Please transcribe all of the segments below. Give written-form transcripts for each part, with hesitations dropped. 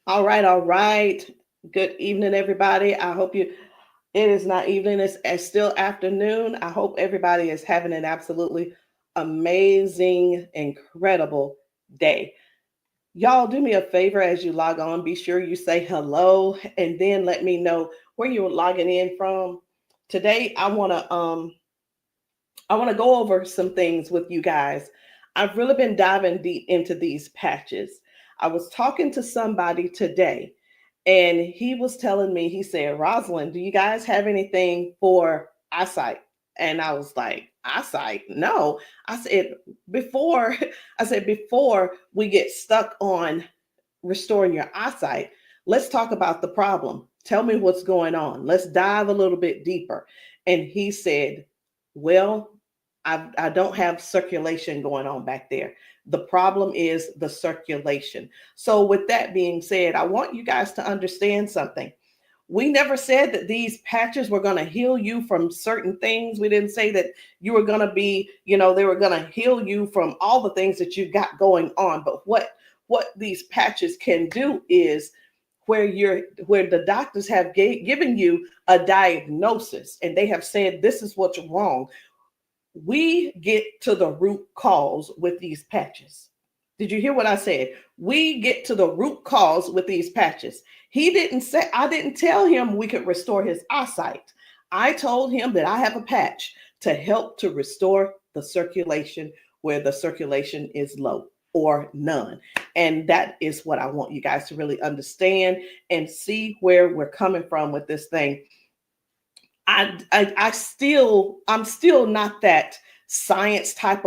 All right, all right. Good evening, everybody. I hope it is not evening, it's still afternoon. I hope everybody is having an absolutely amazing, incredible day. Y'all, do me a favor as you log on. Be sure you say hello and then let me know where you're logging in from. Today, I want to go over some things with you guys. I've really been diving deep into these patches. I was talking to somebody today, and he was telling me, he said, Rosalind, do you guys have anything for eyesight? And I was like, eyesight? No. I said, before, before we get stuck on restoring your eyesight, let's talk about the problem. Tell me what's going on. Let's dive a little bit deeper. And he said, well, I don't have circulation going on back there. The problem is the circulation. So, with that being said, I want you guys to understand something. We never said that these patches were going to heal you from certain things. We didn't say that you were going to be, they were going to heal you from all the things that you got going on. But what these patches can do is where the doctors have given you a diagnosis and they have said this is what's wrong, we get to the root cause with these patches. Did you hear what I said? We get to the root cause with these patches. He didn't say, I didn't tell him we could restore his eyesight. I told him that I have a patch to help to restore the circulation where the circulation is low or none. And that is what I want you guys to really understand and see where we're coming from with this thing. I'm still not that science type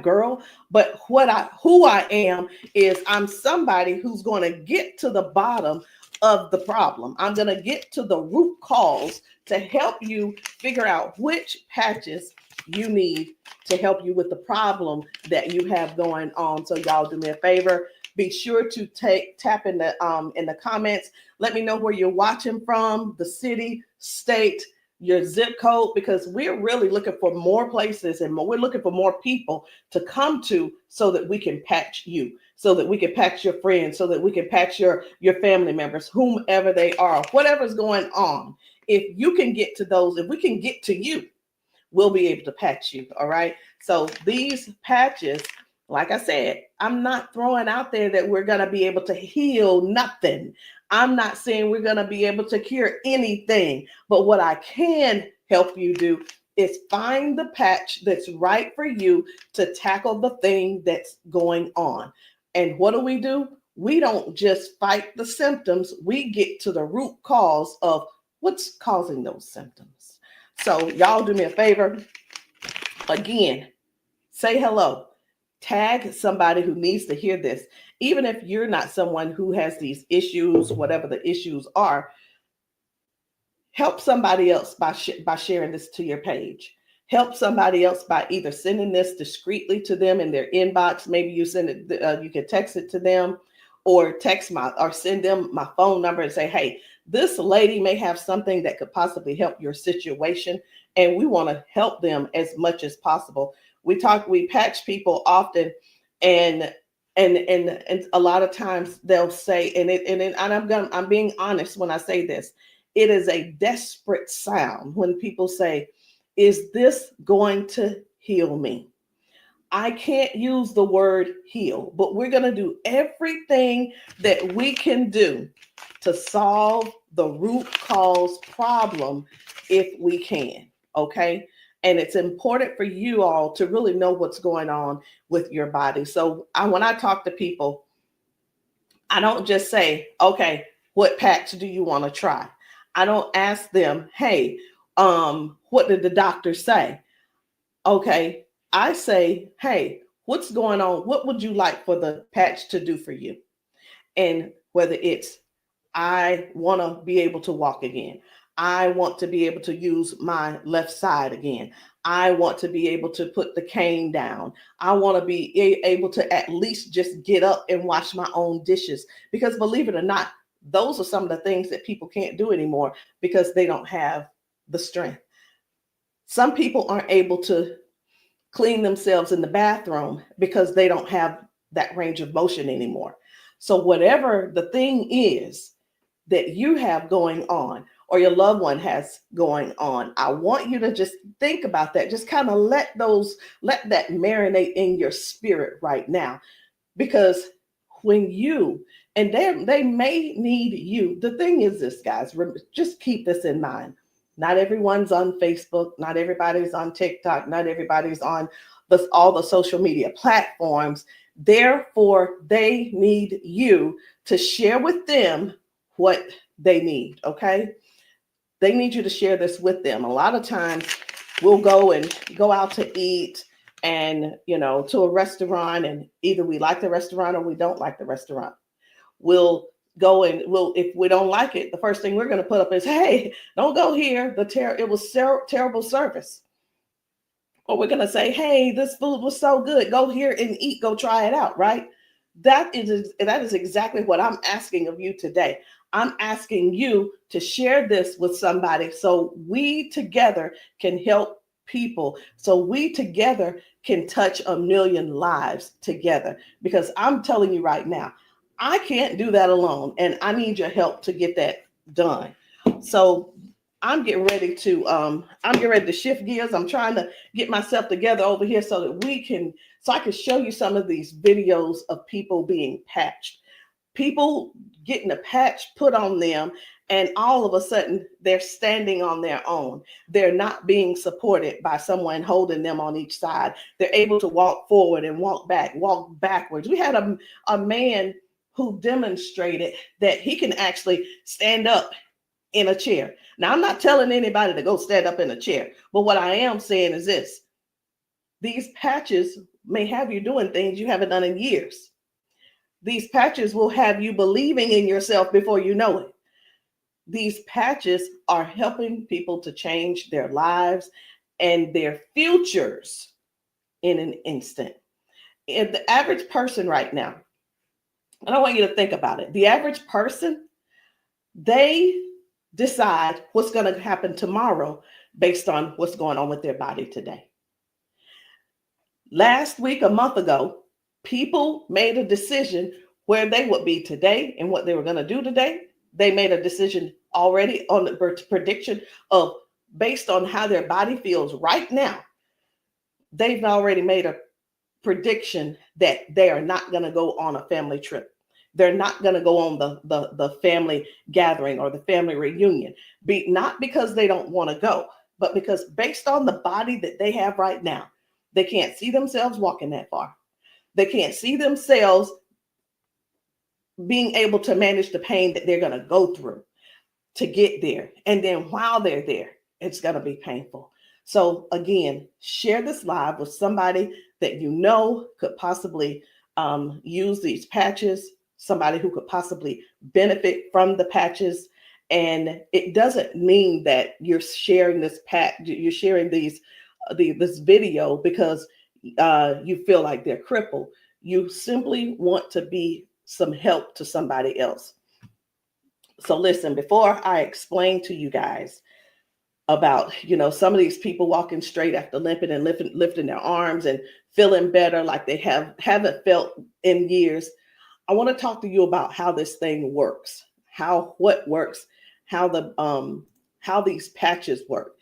girl, but who I am is I'm somebody who's going to get to the bottom of the problem. I'm going to get to the root cause to help you figure out which patches you need to help you with the problem that you have going on. So y'all do me a favor, be sure to tap in the comments. Let me know where you're watching from, the city, state, your zip code, because we're really looking for more places and we're looking for more people to come to so that we can patch you, so that we can patch your friends, so that we can patch your family members, whomever they are, whatever's going on. If you can get to those, if we can get to you, we'll be able to patch you. All right. So these patches, like I said, I'm not throwing out there that we're going to be able to heal nothing. I'm not saying we're going to be able to cure anything. But what I can help you do is find the patch that's right for you to tackle the thing that's going on. And what do? We don't just fight the symptoms, we get to the root cause of what's causing those symptoms. So, y'all do me a favor. Again, say hello. Tag somebody who needs to hear this. Even if you're not someone who has these issues, whatever the issues are, help somebody else by sharing this to your page. Help somebody else by either sending this discreetly to them in their inbox. Maybe you send it, you can text it to them, or send them my phone number and say, hey, this lady may have something that could possibly help your situation, and we want to help them as much as possible. We patch people often, and and a lot of times they'll say, I'm being honest when I say this, it is a desperate sound when people say, is this going to heal me? I can't use the word heal, but we're going to do everything that we can do to solve the root cause problem if we can. Okay. And it's important for you all to really know what's going on with your body. So when I talk to people, I don't just say, okay, what patch do you want to try? I don't ask them, hey, what did the doctor say? Okay, I say, hey, what's going on? What would you like for the patch to do for you? And whether it's, I want to be able to walk again. I want to be able to use my left side again. I want to be able to put the cane down. I want to be able to at least just get up and wash my own dishes. Because believe it or not, those are some of the things that people can't do anymore because they don't have the strength. Some people aren't able to clean themselves in the bathroom because they don't have that range of motion anymore. So whatever the thing is that you have going on or your loved one has going on, I want you to just think about that. Just kind of let that marinate in your spirit right now. Because when you, and they may need you. The thing is this, guys, just keep this in mind. Not everyone's on Facebook, not everybody's on TikTok, not everybody's on all the social media platforms. Therefore, they need you to share with them what they need, okay? They need you to share this with them. A lot of times we'll go out to eat and, to a restaurant, and either we like the restaurant or we don't like the restaurant. We'll go and if we don't like it, the first thing we're going to put up is, hey, don't go here. It was terrible service. Or we're going to say, hey, this food was so good. Go here and eat. Go try it out, right? That is exactly what I'm asking of you today. I'm asking you to share this with somebody so we together can help people, so we together can touch 1 million lives together. Because I'm telling you right now, I can't do that alone, and I need your help to get that done. So I'm getting ready to shift gears. I'm trying to get myself together over here so that I can show you some of these videos of people being patched, people getting a patch put on them, and all of a sudden they're standing on their own. They're not being supported by someone holding them on each side. They're able to walk forward and walk backwards. We had a man who demonstrated that he can actually stand up in a chair. Now, I'm not telling anybody to go stand up in a chair, but what I am saying is this: these patches may have you doing things you haven't done in years. These patches will have you believing in yourself before you know it. These patches are helping people to change their lives and their futures in an instant. And the average person right now, and I want you to think about it. The average person, they decide what's going to happen tomorrow based on what's going on with their body today. Last week, a month ago, people made a decision where they would be today and what they were going to do today. They made a decision already on the prediction of based on how their body feels right now. They've already made a prediction that they are not going to go on a family trip. They're not going to go on the family gathering or the family reunion. Not because they don't want to go, but because based on the body that they have right now, they can't see themselves walking that far. They can't see themselves being able to manage the pain that they're going to go through to get there. And then while they're there, it's going to be painful. So again, share this live with somebody that you know could possibly use these patches, somebody who could possibly benefit from the patches. And it doesn't mean that you're sharing this you're sharing this video because you feel like they're crippled. You simply want to be some help to somebody else. So listen, before I explain to you guys about, some of these people walking straight after limping and lifting their arms and feeling better like they haven't felt in years, I want to talk to you about how this thing works, what works, how these patches work.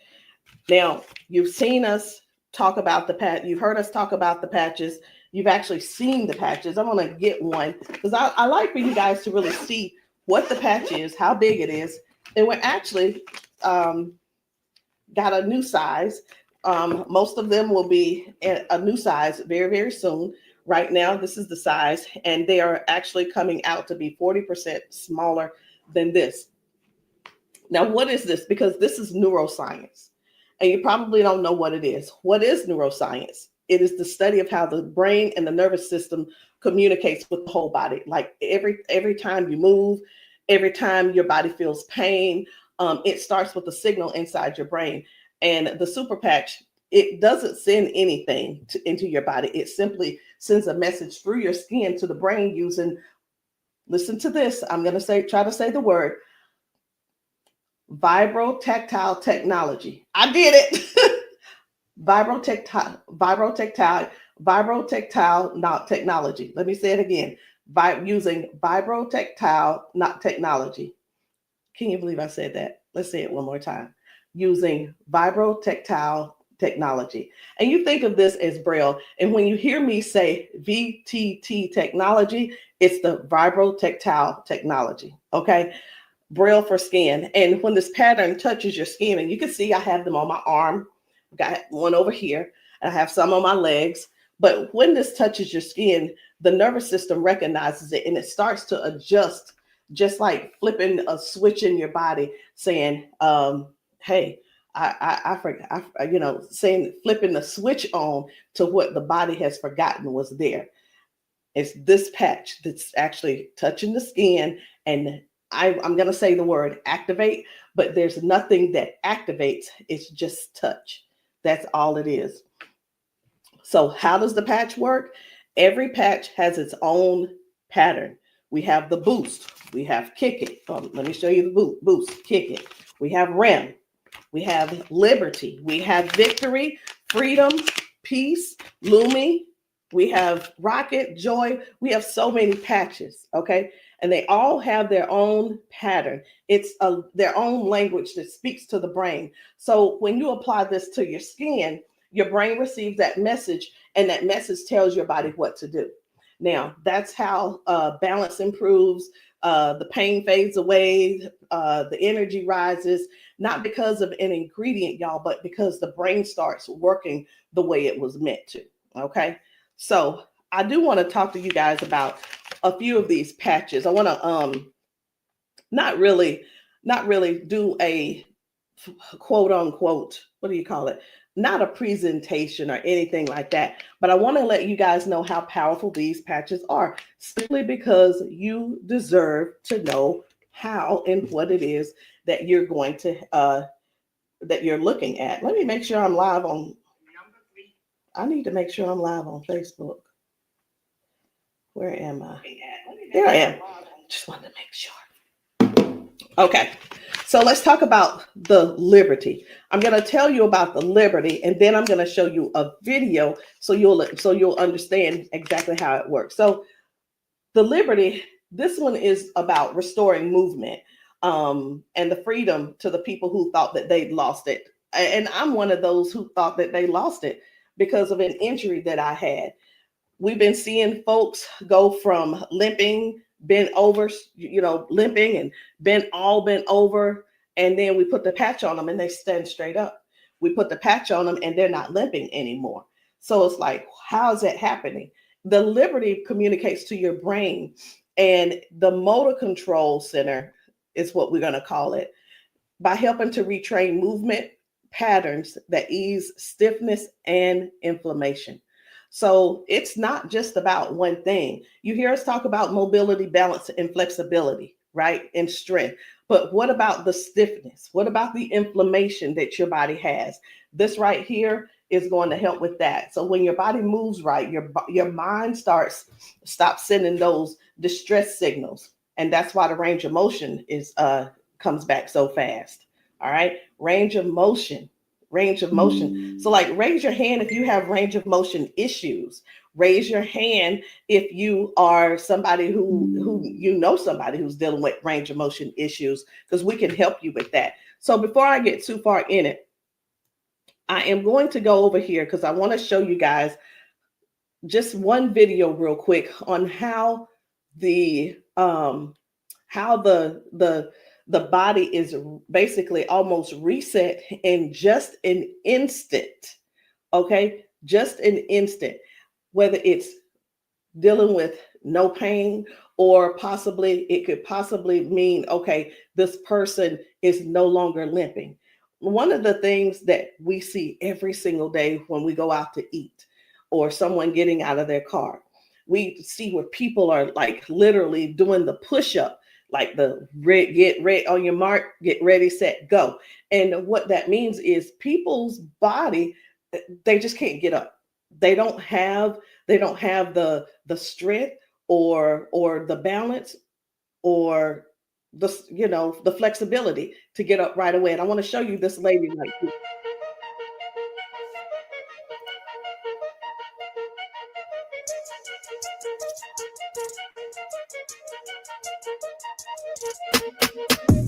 Now, you've seen us talk about you've heard us talk about the patches. You've actually seen the patches. I'm going to get one because I like for you guys to really see what the patch is, how big it is. And we're actually got a new size. Most of them will be a new size very, very soon. Right now, this is the size, and they are actually coming out to be 40% smaller than this. Now, what is this? Because this is neuroscience, and you probably don't know what it is. What is neuroscience? It is the study of how the brain and the nervous system communicates with the whole body. Like every time you move, every time your body feels pain, it starts with a signal inside your brain. And the super patch, it doesn't send anything into your body. It simply sends a message through your skin to the brain using, listen to this, I'm going to try to say the word, vibrotactile technology. I did it. Vibrotactile technology. Let me say it again. by using vibrotactile not technology. Can you believe I said that? Let's say it one more time. Using vibrotactile technology. And you think of this as Braille. And when you hear me say VTT technology, it's the vibrotactile technology. Okay. Braille for skin. And when this pattern touches your skin, and you can see I have them on my arm, got one over here, and I have some on my legs. But when this touches your skin, the nervous system recognizes it and it starts to adjust, just like flipping a switch in your body, saying, hey, I forgot, saying, flipping the switch on to what the body has forgotten was there. It's this patch that's actually touching the skin, and I'm going to say the word activate, but there's nothing that activates. It's just touch. That's all it is. So how does the patch work? Every patch has its own pattern. We have the boost. We have kick it. Let me show you the boost, kick it. We have REM. We have liberty. We have victory, freedom, peace, Lumi. We have rocket, joy. We have so many patches, okay? And they all have their own pattern. It's their own language that speaks to the brain. So when you apply this to your skin, your brain receives that message, and that message tells your body what to do. Now, that's how balance improves, the pain fades away, the energy rises, not because of an ingredient, y'all, but because the brain starts working the way it was meant to, okay? So I do want to talk to you guys about a few of these patches. I want to not really do a quote unquote, what do you call it? Not a presentation or anything like that, but I want to let you guys know how powerful these patches are, simply because you deserve to know how and what it is that you're going to that you're looking at. Let me make sure I'm live on. I need to make sure I'm live on Facebook. Where am I? There I am. Just wanted to make sure. Okay. So let's talk about the liberty. I'm going to tell you about the liberty, and then I'm going to show you a video so you'll understand exactly how it works. So the liberty, this one is about restoring movement and the freedom to the people who thought that they'd lost it. And I'm one of those who thought that they lost it because of an injury that I had. We've been seeing folks go from limping, bent over, limping and bent over. And then we put the patch on them and they stand straight up. We put the patch on them and they're not limping anymore. So it's like, how is that happening? The liberty communicates to your brain, and the motor control center is what we're going to call it, by helping to retrain movement patterns that ease stiffness and inflammation. So it's not just about one thing. You hear us talk about mobility, balance, and flexibility, right? And strength. But what about the stiffness? What about the inflammation that your body has? This right here is going to help with that. So when your body moves right, your mind stops sending those distress signals. And that's why the range of motion comes back so fast. All right. Range of motion. So like, raise your hand if you have range of motion issues. Raise your hand if you are somebody who somebody who's dealing with range of motion issues, because we can help you with that. So before I get too far in it, I am going to go over here because I want to show you guys just one video real quick on how the body is basically almost reset in just an instant. Okay, just an instant. Whether it's dealing with no pain, or it could possibly mean, okay, this person is no longer limping. One of the things that we see every single day when we go out to eat, or someone getting out of their car, we see where people are like literally doing the push-up, like the get ready on your mark, get ready, set, go. And what that means is people's body, they just can't get up. They don't have the strength or the balance or the flexibility to get up right away. And I want to show you this lady right here.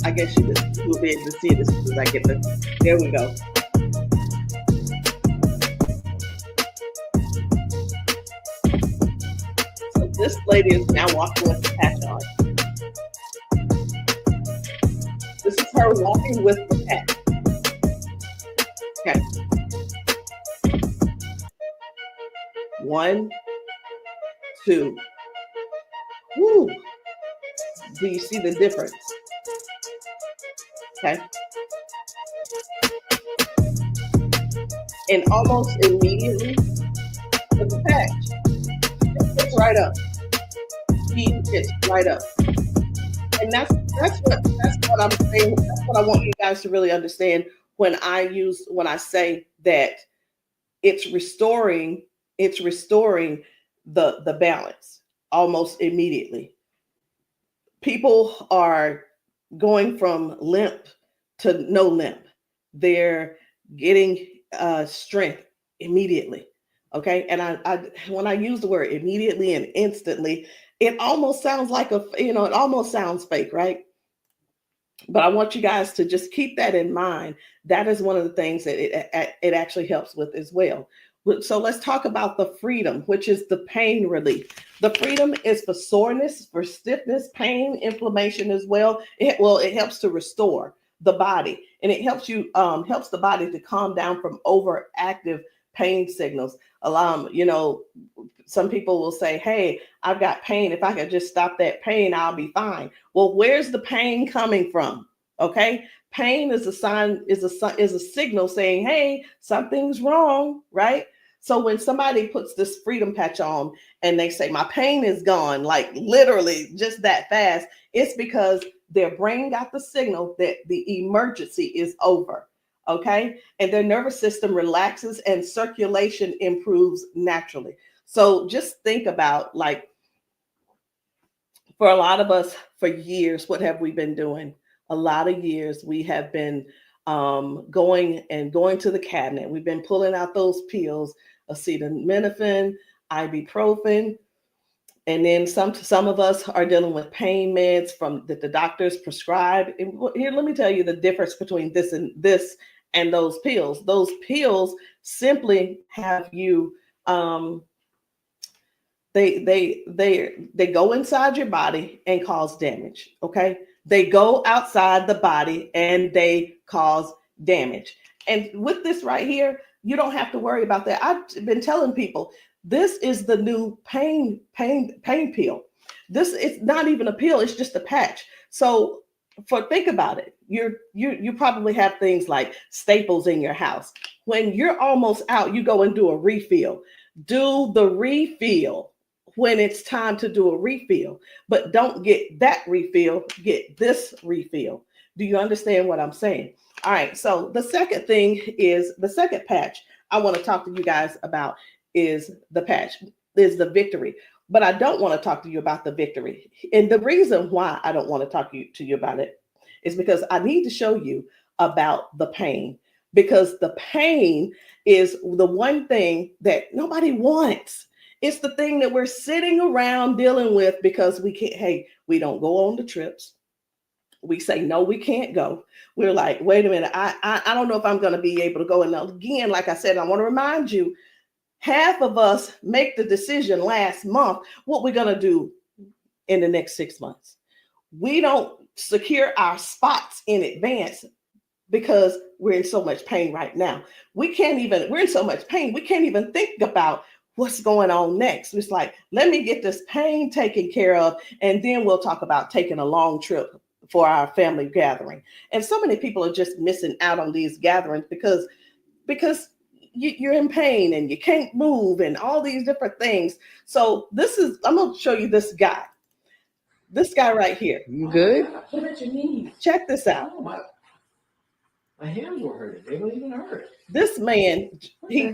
I guess you will be able to see it as soon as I get the. There we go. So this lady is now walking with the patch on. This is her walking with the patch. Okay. 1, 2. Woo. Do you see the difference? Okay. And almost immediately, with the patch, it gets right up. He gets right up. And that's what I'm saying. That's what I want you guys to really understand when I say that it's restoring the balance almost immediately. People are going from limp to no limp. They're getting strength immediately. Okay. And I when I use the word immediately and instantly, it almost sounds like it almost sounds fake, right? But I want you guys to just keep that in mind. That is one of the things that it actually helps with as well. So let's talk about the freedom, which is the pain relief. The freedom is for soreness, for stiffness, pain, inflammation as well. It helps to restore the body, and it helps the body to calm down from overactive pain signals. Some people will say, "Hey, I've got pain. If I could just stop that pain, I'll be fine." Well, where's the pain coming from? Okay. Pain is a sign, is a signal saying, "Hey, something's wrong," right? So when somebody puts this freedom patch on and they say, "My pain is gone," like literally just that fast, it's because their brain got the signal that the emergency is over. Okay. And their nervous system relaxes and circulation improves naturally. So just think about, like, for a lot of us, for years, what have we been doing? A lot of years we have been going to the cabinet. We've been pulling out those pills, acetaminophen, ibuprofen, and then some of us are dealing with pain meds that the doctors prescribe. And here, let me tell you the difference between this and those pills. Those pills simply have you they go inside your body and cause damage. Okay. They go outside the body and they cause damage. And with this right here, you don't have to worry about that. I've been telling people, this is the new pain pill. This is not even a pill, it's just a patch. So think about it. You probably have things like staples in your house. When you're almost out, you go and do a refill. Do the refill when it's time to do a refill, but don't get that refill, get this refill. Do you understand what I'm saying? All right. So the second patch I want to talk to you guys about is the victory. But I don't want to talk to you about the victory. And the reason why I don't want to talk to you about it is because I need to show you about the pain, because the pain is the one thing that nobody wants. It's the thing that we're sitting around dealing with because we don't go on the trips. We say, no, we can't go. We're like, wait a minute, I don't know if I'm going to be able to go. And again, like I said, I want to remind you, half of us make the decision last month what we're going to do in the next 6 months. We don't secure our spots in advance because we're in so much pain right now. We're in so much pain, we can't even think about what's going on next. It's like, let me get this pain taken care of, and then we'll talk about taking a long trip for our family gathering. And so many people are just missing out on these gatherings because you're in pain and you can't move and all these different things. So I'm going to show you this guy right here. You good? What about your knees? Check this out. Oh, my hands were hurting. They don't even hurt. This man, he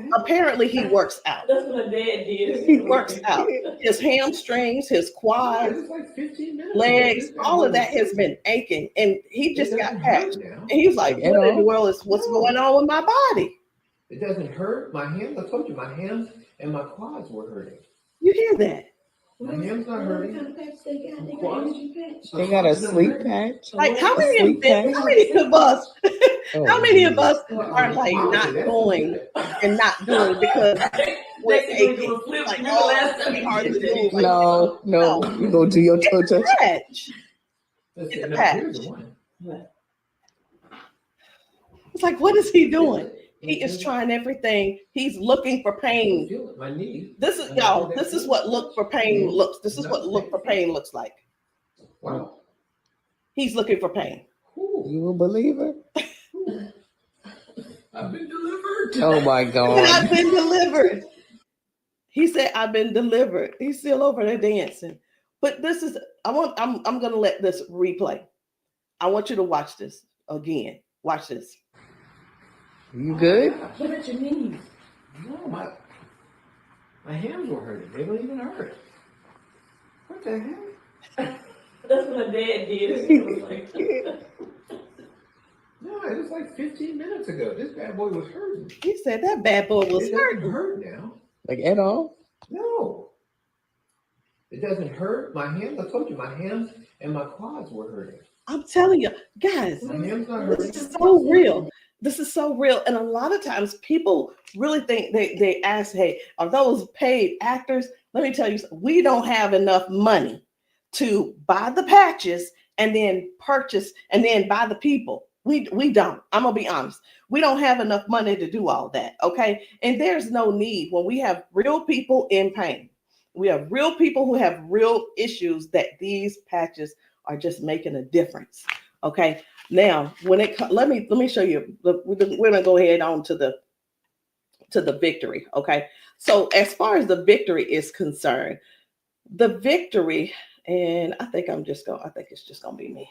works out. That's what my dad did. He works out. His hamstrings, his quads, like 15 minutes legs, all of that has been aching. And he just got patched. And he was like, what in the world is what's going on with my body? It doesn't hurt. My hands, I told you, my hands and my quads were hurting. You hear that? My hand's not hurting. What kind of patch they got? They got Quads? energy patch. They got a sleep patch. Like how A many sleep patch. how many of us Oh, how many of us Well, are like not going and not doing because we're Next thing aching? you flip, Like, remember oh, last it's time gonna be you hard did to that? move. Like, No, no. you go do your toe touch. Patch. Let's It's see, a now, patch. here's the one. It's like, what is he doing? Feel it. He is trying everything. He's looking for pain. Feel it. My knee. This is y'all. This is what look for pain looks. This is what look for pain looks like. Wow. He's looking for pain. Ooh, You a believer? I've been delivered. Oh my And God. I've been delivered. He said, "I've been delivered." He's still over there dancing. But this is. I'm gonna let this replay. I want you to watch this again. Watch this. You good? What about your knees? No, my hands were hurting. They don't even hurt. What the heck? That's what my dad did. It was like, No, it was like 15 minutes ago. This bad boy was hurting. He said that bad boy was It doesn't hurting. hurt now. Like at all? No. It doesn't hurt. My hands, I told you, my hands and my quads were hurting. I'm telling you, guys. My hands not hurting. This is so real. This is so real. And a lot of times people really think they ask, hey, are those paid actors? Let me tell you, we don't have enough money to buy the patches and then purchase and then buy the people. We don't. I'm gonna be honest. We don't have enough money to do all that. Okay. And there's no need when we have real people in pain. We have real people who have real issues that these patches are just making a difference. Okay. Now, when it let me show you. We're gonna go ahead on to the victory. Okay. So as far as the victory is concerned, the victory, and I think it's just gonna be me.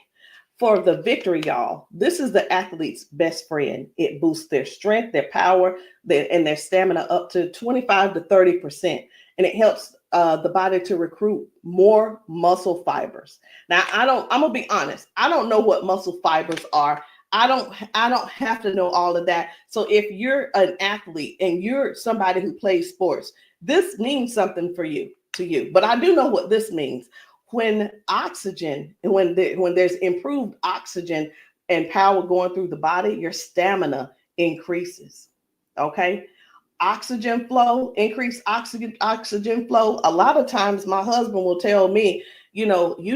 For the victory, y'all, this is the athlete's best friend. It boosts their strength, their power, and their stamina up to 25 to 30%. And it helps the body to recruit more muscle fibers. Now, I'm gonna be honest. I don't know what muscle fibers are. I don't have to know all of that. So if you're an athlete and you're somebody who plays sports, this means something to you. But I do know what this means. When oxygen, when there's improved oxygen and power going through the body, your stamina increases. Okay. Oxygen flow, increased oxygen flow. A lot of times my husband will tell me, you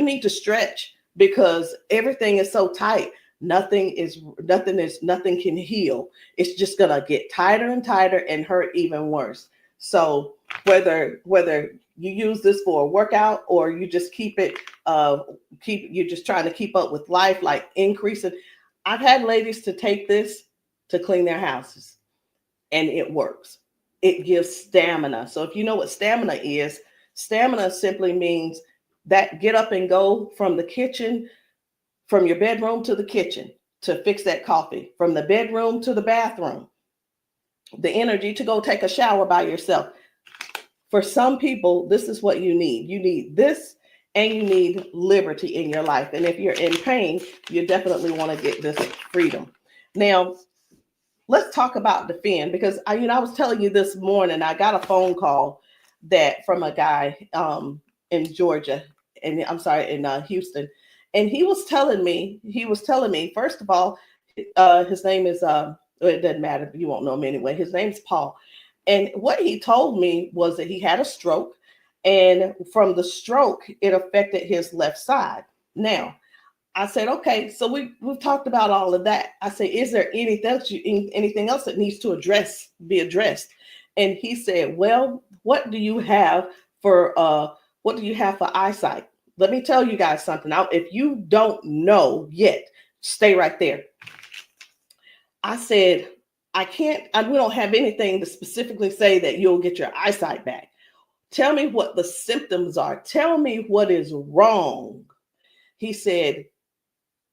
need to stretch because everything is so tight. Nothing can heal. It's just gonna get tighter and tighter and hurt even worse. So whether you use this for a workout or you just you're just trying to keep up with life, like increasing. I've had ladies to take this to clean their houses and it works. It gives stamina. So if you know what stamina simply means that get up and go from the kitchen, from your bedroom to the kitchen to fix that coffee, from the bedroom to the bathroom, the energy to go take a shower by yourself. For some people, this is what you need. You need this and you need liberty in your life. And if you're in pain, you definitely want to get this freedom. Now, let's talk about Defend, because I was telling you this morning, I got a phone call from a guy in Georgia, and I'm sorry, in Houston. And he was telling me, first of all, his name is, it doesn't matter, you won't know him anyway. His name's Paul. And what he told me was that he had a stroke, and from the stroke, it affected his left side. Now, I said, okay, so we've talked about all of that. I said, is there anything else that needs to be addressed? And he said, well, what do you have for eyesight? Let me tell you guys something. Now, if you don't know yet, stay right there. I said, we don't have anything to specifically say that you'll get your eyesight back. Tell me what the symptoms are. Tell me what is wrong. He said,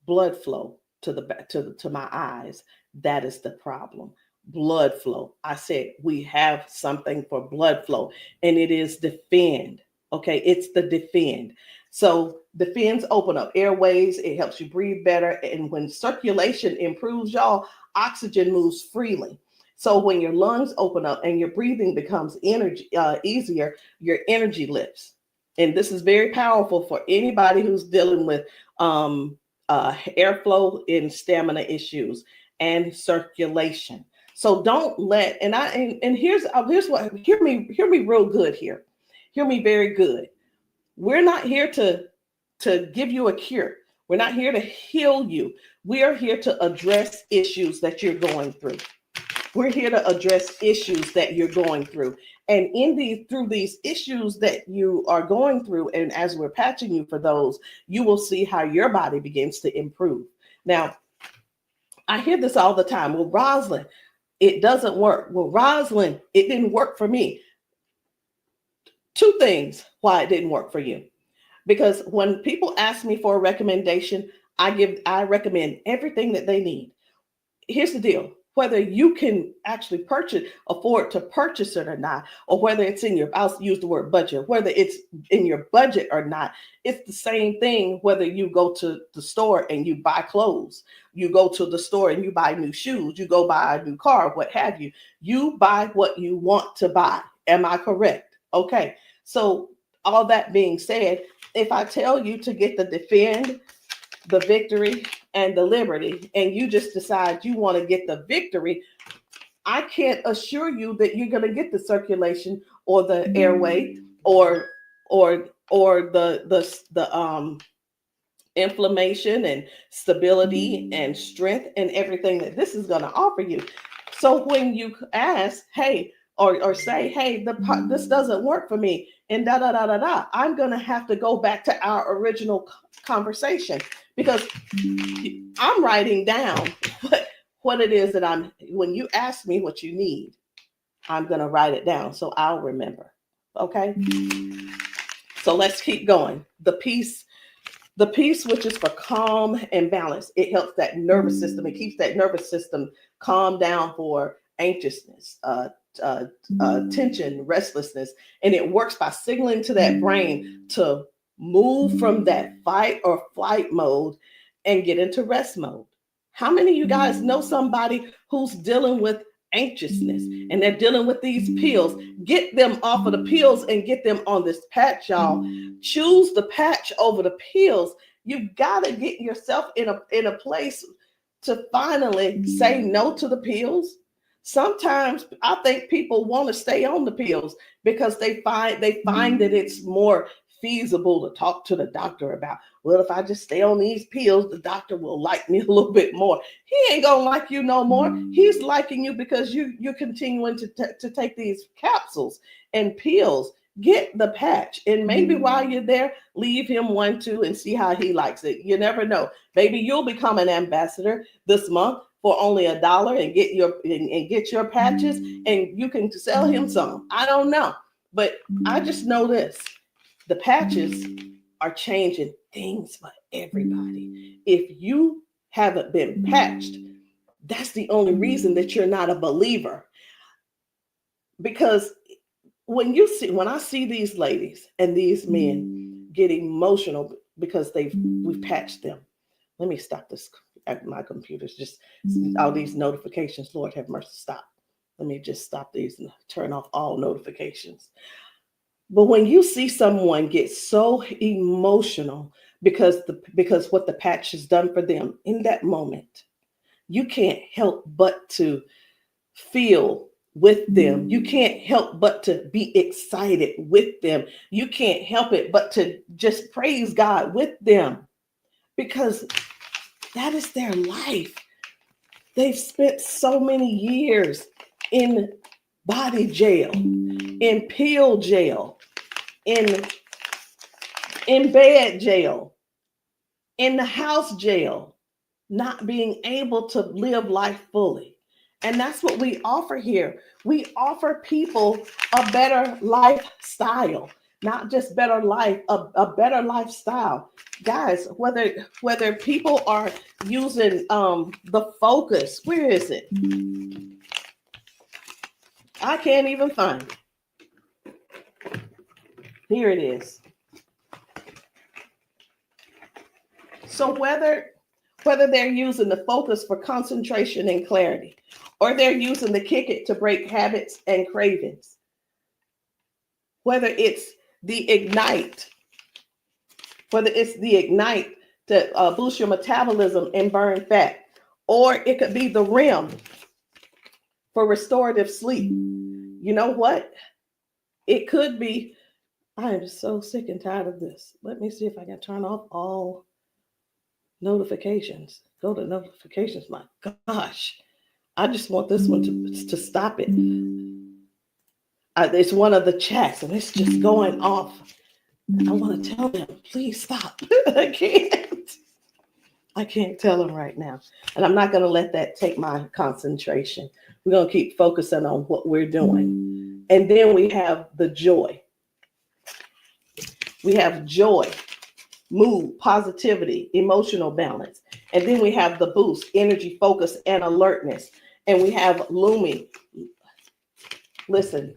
blood flow to my eyes. That is the problem. Blood flow. I said, we have something for blood flow, and it is Defend. Okay, it's the Defend. So Defends open up airways. It helps you breathe better. And when circulation improves, y'all, oxygen moves freely. So when your lungs open up and your breathing becomes easier, your energy lifts. and this is very powerful for anybody who's dealing with airflow and stamina issues and circulation. So don't let, and here's what, hear me real good here. Hear me very good. We're not here to give you a cure. We're not here to heal you. We are here to address issues that you're going through. We're here to address issues that you're going through. And through these issues that you are going through, and as we're patching you for those, you will see how your body begins to improve. Now, I hear this all the time. Well, Rosalind, it doesn't work. Well, Rosalind, it didn't work for me. Two things why it didn't work for you. Because when people ask me for a recommendation, I recommend everything that they need. Here's the deal. Whether you can actually afford to purchase it or not, or whether it's in your, I'll use the word budget, whether it's in your budget or not, it's the same thing whether you go to the store and you buy clothes, you go to the store and you buy new shoes, you go buy a new car, what have you. You buy what you want to buy. Am I correct? Okay. So all that being said, if I tell you to get the Defend, the Victory, and the Liberty, and you just decide you want to get the Victory, I can't assure you that you're going to get the circulation or the airway or the inflammation and stability and strength and everything that this is going to offer you. So when you ask, hey, or say, hey, this doesn't work for me, and I'm going to have to go back to our original conversation, because I'm writing down what it is that when you ask me what you need, I'm going to write it down so I'll remember. Okay. So let's keep going. The peace, which is for calm and balance. It helps that nervous system. It keeps that nervous system calm down for anxiousness, tension, restlessness. And it works by signaling to that brain to move from that fight or flight mode and get into rest mode. How many of you guys know somebody who's dealing with anxiousness and they're dealing with these pills? Get them off of the pills and get them on this patch, y'all. Choose the patch over the pills. You got to get yourself in a place to finally say no to the pills. Sometimes I think people want to stay on the pills because they find that it's more feasible to talk to the doctor about, well, if I just stay on these pills, the doctor will like me a little bit more. He ain't gonna like you no more. He's liking you because you're continuing to take these capsules and pills. Get the patch, and maybe while you're there, leave him one too and see how he likes it. You never know. Maybe you'll become an ambassador this month for only $1 and get your patches, and you can sell him some. I don't know, but I just know this. The patches are changing things for everybody. If you haven't been patched, that's the only reason that you're not a believer. Because when I see these ladies and these men get emotional because we've patched them. Let me stop this. My computer's just all these notifications. Lord have mercy, stop. Let me just stop these and turn off all notifications. But when you see someone get so emotional because what the patch has done for them in that moment, you can't help but to feel with them. You can't help but to be excited with them. You can't help it but to just praise God with them, because that is their life. They've spent so many years in body jail, in pill jail, in bed jail, in the house jail, not being able to live life fully. And that's what we offer here. We offer people a better lifestyle, not just better life, a better lifestyle. Guys, whether people are using the Focus, where is it? I can't even find it. Here it is. So whether they're using the Focus for concentration and clarity, or they're using the Kick It to break habits and cravings, whether it's the Ignite. It's the Ignite to boost your metabolism and burn fat. Or it could be the REM for restorative sleep. You know what? It could be, I am so sick and tired of this. Let me see if I can turn off all notifications. Go to notifications. My gosh. I just want this one to stop it. It's one of the chats and it's just going off. I want to tell them, please stop. I can't tell them right now. And I'm not going to let that take my concentration. We're going to keep focusing on what we're doing. And then we have the joy. We have joy, mood, positivity, emotional balance. And then we have the boost, energy, focus, and alertness. And we have Lumi. Listen,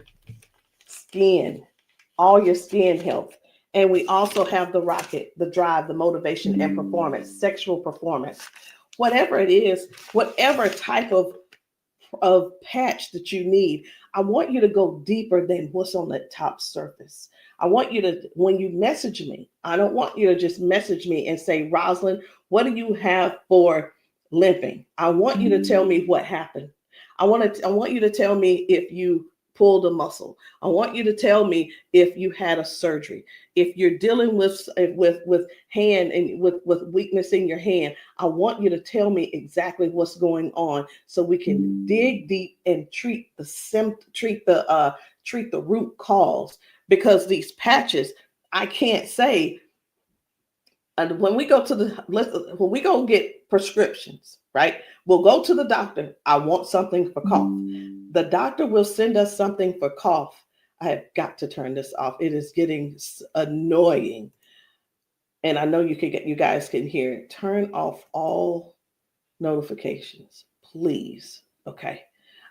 skin, all your skin health. And we also have the rocket, the drive, the motivation and performance, sexual performance. Whatever it is, whatever type of patch that you need, I want you to go deeper than what's on the top surface. I want you to, when you message me, I don't want you to just message me and say, Rosalind, what do you have for limping? I want you to tell me what happened. I want you to tell me if you pulled a muscle. I want you to tell me if you had a surgery. If you're dealing with hand and with weakness in your hand, I want you to tell me exactly what's going on so we can dig deep and treat the root cause. Because these patches, I can't say. And when we go get prescriptions, right? We'll go to the doctor. I want something for cough. The doctor will send us something for cough. I have got to turn this off. It is getting annoying. And I know you guys can hear it. Turn off all notifications, please. Okay.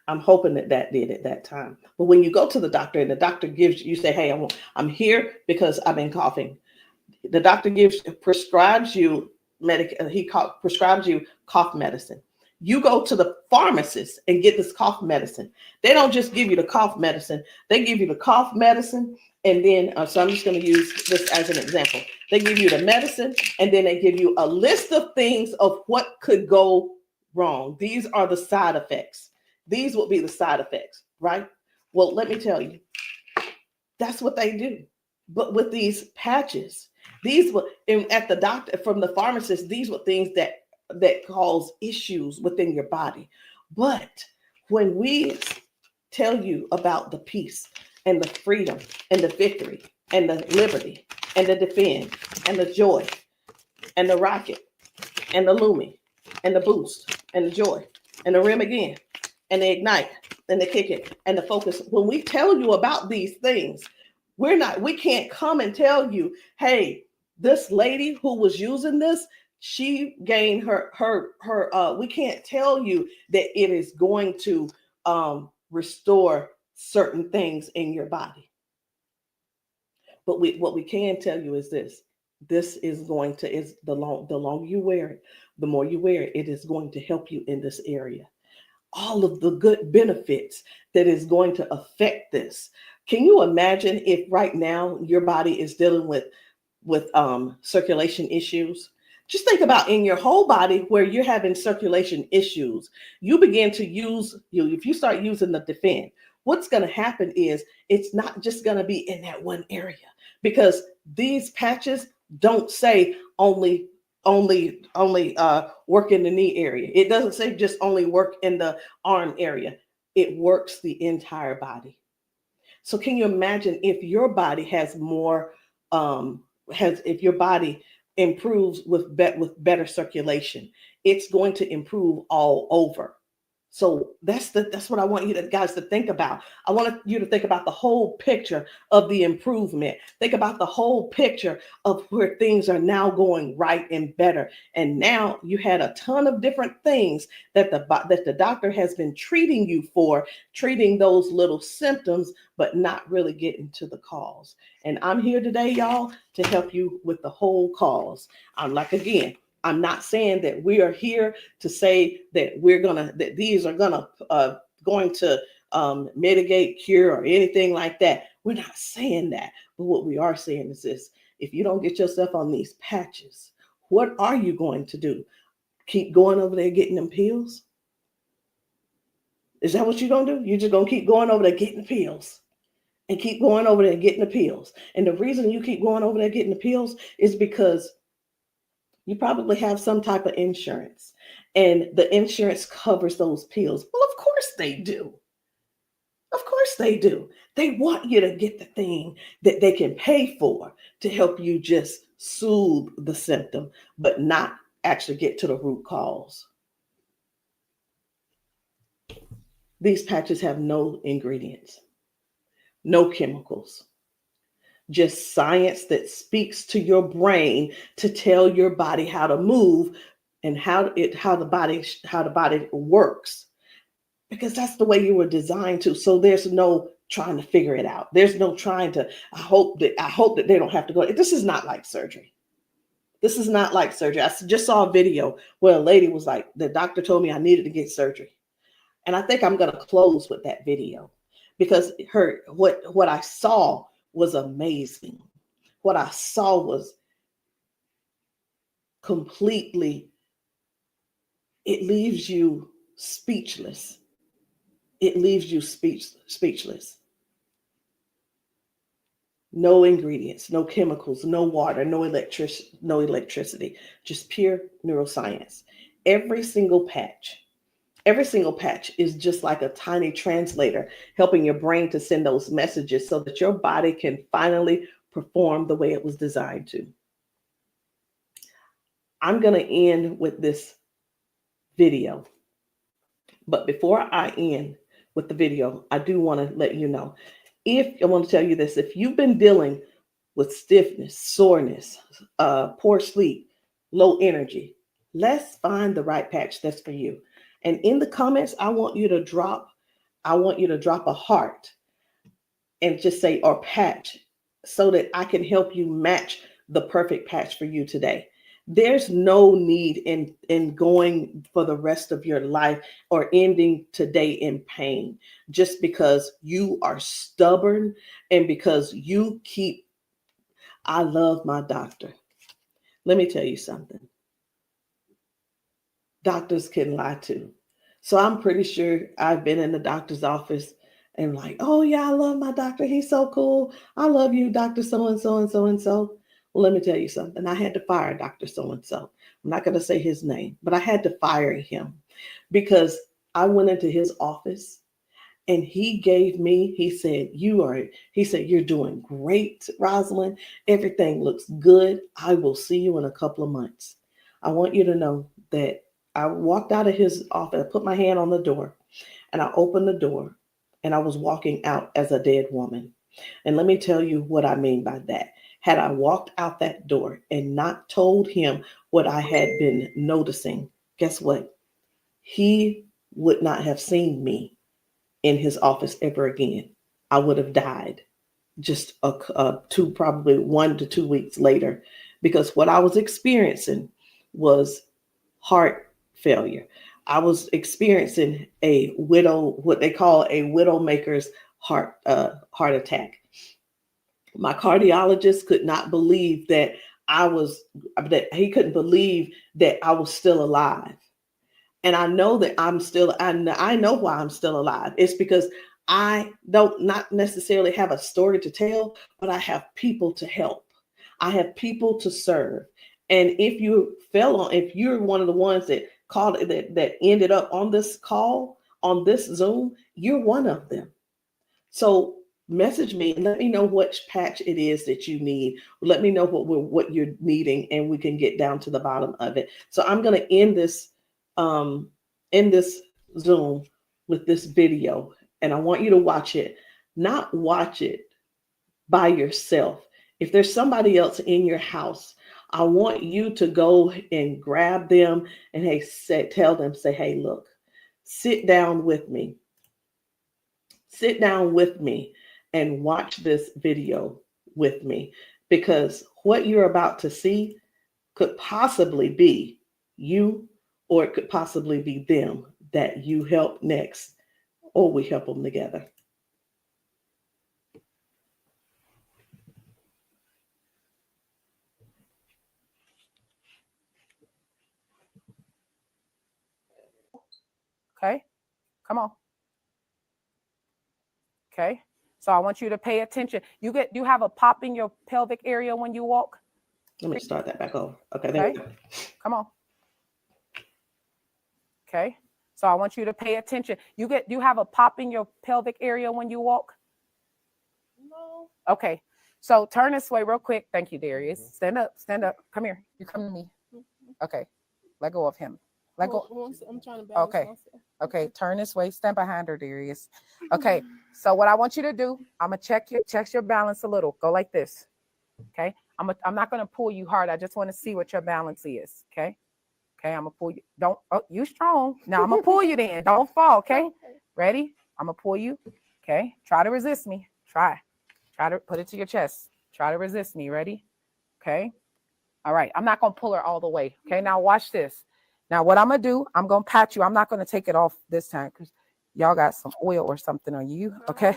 I'm hoping that did at that time. But when you go to the doctor and the doctor gives you say, hey, I'm here because I've been coughing. The doctor prescribes you prescribes you cough medicine. You go to the pharmacist and get this cough medicine. They don't just give you the cough medicine. They give you the cough medicine. And then, so I'm just going to use this as an example. They give you the medicine and then they give you a list of things of what could go wrong. These are the side effects. These will be the side effects, right? Well, let me tell you, that's what they do. But with these patches, these were at the doctor, from the pharmacist, these were things that cause issues within your body. But when we tell you about the peace and the freedom and the victory and the liberty and the defend and the joy and the rocket and the Lumi and the boost and the joy and the REM again and the ignite and the kick it and the focus, when we tell you about these things, we can't come and tell you, hey, this lady who was using this, she gained we can't tell you that it is going to restore certain things in your body. But what we can tell you is this is going to, the longer you wear it, the more you wear it, it is going to help you in this area. All of the good benefits that is going to affect this. Can you imagine if right now your body is dealing with circulation issues? Just think about in your whole body where you're having circulation issues. You begin to if you start using the defend, what's going to happen is it's not just going to be in that one area, because these patches don't say only work in the knee area. It doesn't say just only work in the arm area. It works the entire body. So can you imagine if your body has more, if your body improves with better circulation, it's going to improve all over. So that's what I want you guys to think about. I want you to think about the whole picture of the improvement. Think about the whole picture of where things are now going right and better. And now you had a ton of different things that the doctor has been treating you for, treating those little symptoms, but not really getting to the cause. And I'm here today, y'all, to help you with the whole cause. I'm not saying that we are here to say that these are going to mitigate, cure, or anything like that. We're not saying that. But what we are saying is this: if you don't get yourself on these patches, what are you going to do? Keep going over there getting them pills? Is that what you're going to do? You're just going to keep going over there getting pills and keep going over there getting the pills. And the reason you keep going over there getting the pills is because you probably have some type of insurance, and the insurance covers those pills. Well, of course they do. Of course they do. They want you to get the thing that they can pay for to help you just soothe the symptom, but not actually get to the root cause. These patches have no ingredients, no chemicals, just science that speaks to your brain to tell your body how to move and how the body works, because that's the way you were designed to. So there's no trying to figure it out. There's no trying to, I hope that they don't have to go. This is not like surgery. This is not like surgery. I just saw a video where a lady was like, the doctor told me I needed to get surgery. And I think I'm going to close with that video, because what I saw was amazing. What I saw was completely, it leaves you speechless. It leaves you speechless. No ingredients, no chemicals, no water, no electricity, just pure neuroscience. Every single patch is just like a tiny translator, helping your brain to send those messages so that your body can finally perform the way it was designed to. I'm going to end with this video. But before I end with the video, I do want to let you know, I want to tell you this: if you've been dealing with stiffness, soreness, poor sleep, low energy, let's find the right patch that's for you. And in the comments, I want you to drop a heart and just say, or patch, so that I can help you match the perfect patch for you today. There's no need in going for the rest of your life or ending today in pain just because you are stubborn and because you keep, I love my doctor. Let me tell you something. Doctors can lie too. So I'm pretty sure I've been in the doctor's office and like, oh yeah, I love my doctor. He's so cool. I love you, Dr. So-and-so and so-and-so. Well, let me tell you something. I had to fire Dr. So-and-so. I'm not going to say his name, but I had to fire him because I went into his office and he said, you're doing great, Rosalind. Everything looks good. I will see you in a couple of months. I want you to know that I walked out of his office, I put my hand on the door, and I opened the door, and I was walking out as a dead woman. And let me tell you what I mean by that. Had I walked out that door and not told him what I had been noticing, guess what? He would not have seen me in his office ever again. I would have died just probably 1 to 2 weeks later, because what I was experiencing was heart failure. I was experiencing what they call a widowmaker's heart attack. My cardiologist could not believe that he couldn't believe that I was still alive. And I know that I know why I'm still alive. It's because I don't not necessarily have a story to tell, but I have people to help. I have people to serve. And if you're one of the ones that that ended up on this call, on this Zoom, you're one of them. So message me and let me know which patch it is that you need. Let me know what you're needing, and we can get down to the bottom of it. So I'm going to end this Zoom with this video, and I want you to watch it. Not watch it by yourself. If there's somebody else in your house, I want you to go and grab them and tell them, hey, look, sit down with me. Sit down with me and watch this video with me, because what you're about to see could possibly be you, or it could possibly be them that you help next, or we help them together. Okay, come on. Okay, so I want you to pay attention. You have a pop in your pelvic area when you walk. Let me start that back over. Okay, there we go. Come on. Okay, so I want you to pay attention. You have a pop in your pelvic area when you walk. No. Okay, so turn this way real quick. Thank you, Darius. Stand up. Stand up. Come here. You come to me. Okay, let go of him. Let go. I'm trying to balance Okay. myself. Okay, turn this way. Stand behind her, Darius. Okay, so what I want you to do, I'm gonna check your balance a little. Go like this. Okay, I'm not gonna pull you hard. I just want to see what your balance is. Okay, I'm gonna pull you. You strong. Now I'm gonna pull you. Then don't fall. Okay, ready? I'm gonna pull you. Okay, try to resist me. Try to put it to your chest. Try to resist me. Ready? Okay. All right. I'm not gonna pull her all the way. Okay. Now watch this. Now, what I'm going to do, I'm going to pat you. I'm not going to take it off this time because y'all got some oil or something on you. Okay.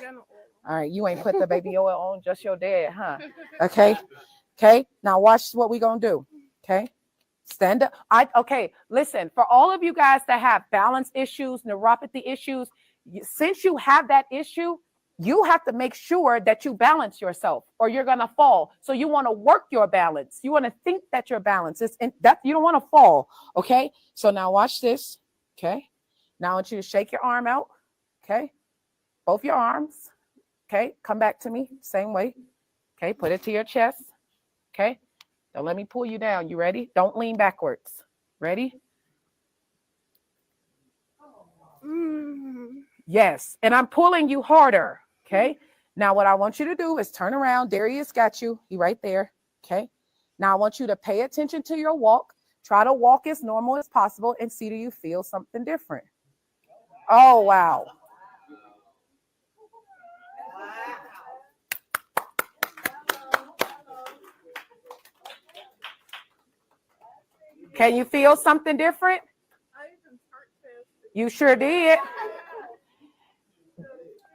All right. You ain't put the baby oil on, just your dad, huh? Okay. Okay. Now, watch what we going to do. Okay. Stand up. Okay. Listen, for all of you guys that have balance issues, neuropathy issues, since you have that issue, you have to make sure that you balance yourself or you're going to fall. So you want to work your balance. You want to think that your balance is that you don't want to fall. Okay. So now watch this. Okay. Now I want you to shake your arm out. Okay. Both your arms. Okay. Come back to me. Same way. Okay. Put it to your chest. Okay. Don't let me pull you down. You ready? Don't lean backwards. Ready? Yes. And I'm pulling you harder. Okay. Now what I want you to do is turn around. Darius got you. He right there. Okay. Now I want you to pay attention to your walk. Try to walk as normal as possible and see, do you feel something different? Oh, wow. Can you feel something different? You sure did.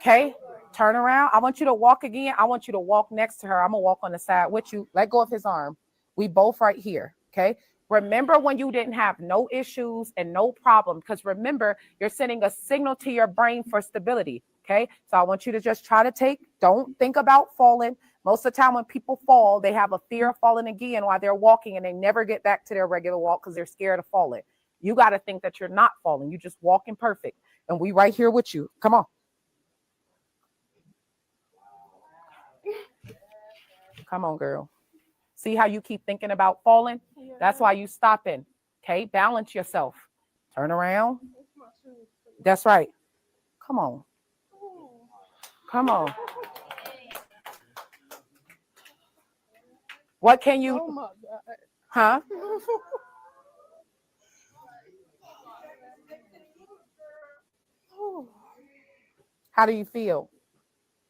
Okay. Turn around. I want you to walk again. I want you to walk next to her. I'm going to walk on the side with you. Let go of his arm. We both right here. Okay. Remember when you didn't have no issues and no problem, because remember, you're sending a signal to your brain for stability. Okay. So I want you to just try to don't think about falling. Most of the time when people fall, they have a fear of falling again while they're walking and they never get back to their regular walk because they're scared of falling. You got to think that you're not falling. You just walking perfect. And we right here with you. Come on. Come on, girl. See how you keep thinking about falling? Yeah. That's why you stopping. Okay, balance yourself. Turn around. That's right. Come on. Come on. What can you? Oh my God. Huh? How do you feel?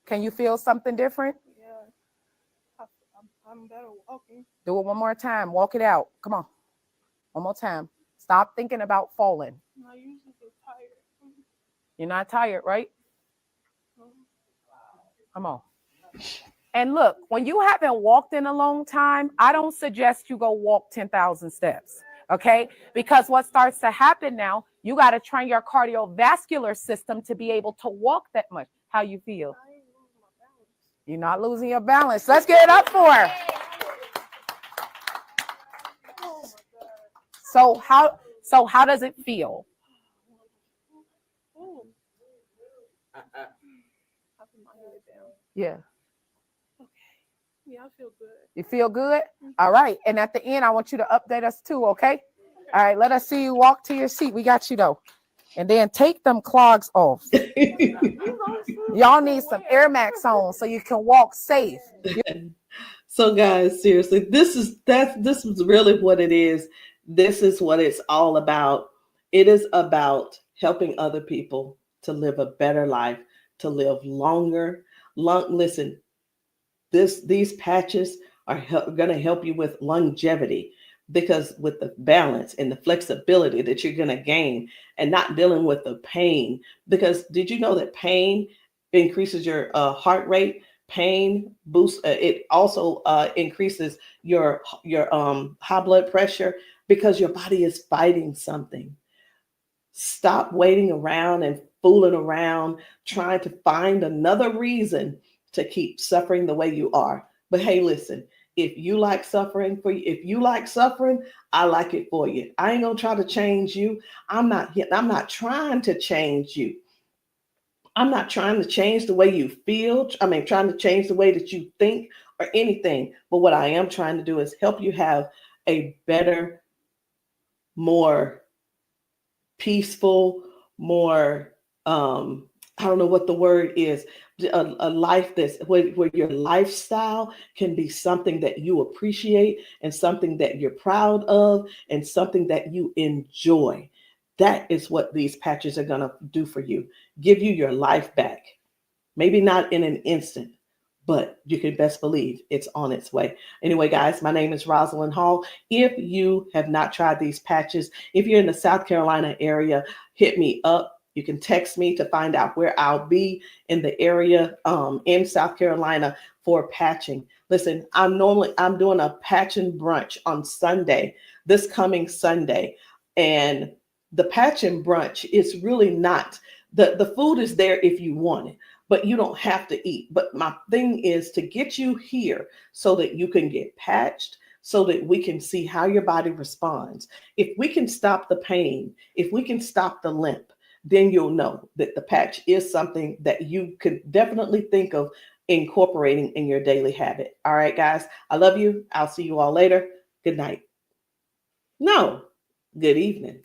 Can you feel something different? I'm better walking. Do it one more time. Walk it out. Come on. One more time. Stop thinking about falling. I usually get tired. You're not tired, right? Come on. And look, when you haven't walked in a long time, I don't suggest you go walk 10,000 steps. Okay? Because what starts to happen now, you got to train your cardiovascular system to be able to walk that much. How you feel? You're not losing your balance. Let's get it up for her. So how does it feel? Yeah. Okay. Yeah, I feel good. You feel good? All right. And at the end, I want you to update us too, okay? All right, let us see you walk to your seat. We got you though. And then take them clogs off. Y'all need some Air Max on so you can walk safe. So guys, seriously, this is really what it is. This is what it's all about. It is about helping other people to live a better life, to live longer. Listen, these patches are going to help you with longevity, because with the balance and the flexibility that you're going to gain and not dealing with the pain. Because did you know that pain increases your heart rate? Pain boosts. It also increases your high blood pressure because your body is fighting something. Stop waiting around and fooling around, trying to find another reason to keep suffering the way you are. But hey, listen, if you like suffering if you like suffering, I like it for you. I ain't gonna try to change you. I'm not trying to change you. I'm not trying to change the way you feel. Trying to change the way that you think or anything. But what I am trying to do is help you have a better, more peaceful, more, I don't know what the word is, a life that's where your lifestyle can be something that you appreciate and something that you're proud of and something that you enjoy. That is what these patches are going to do for you. Give you your life back. Maybe not in an instant, but you can best believe it's on its way. Anyway, guys, my name is Rosalind Hall. If you have not tried these patches, if you're in the South Carolina area, hit me up. You can text me to find out where I'll be in the area in South Carolina for patching. Listen, I'm doing a patching brunch on Sunday, this coming Sunday. And the patching brunch is really not, the food is there if you want it, but you don't have to eat. But my thing is to get you here so that you can get patched, so that we can see how your body responds. If we can stop the pain, if we can stop the limp, then you'll know that the patch is something that you could definitely think of incorporating in your daily habit. All right, guys, I love you. I'll see you all later. Good night. No, good evening.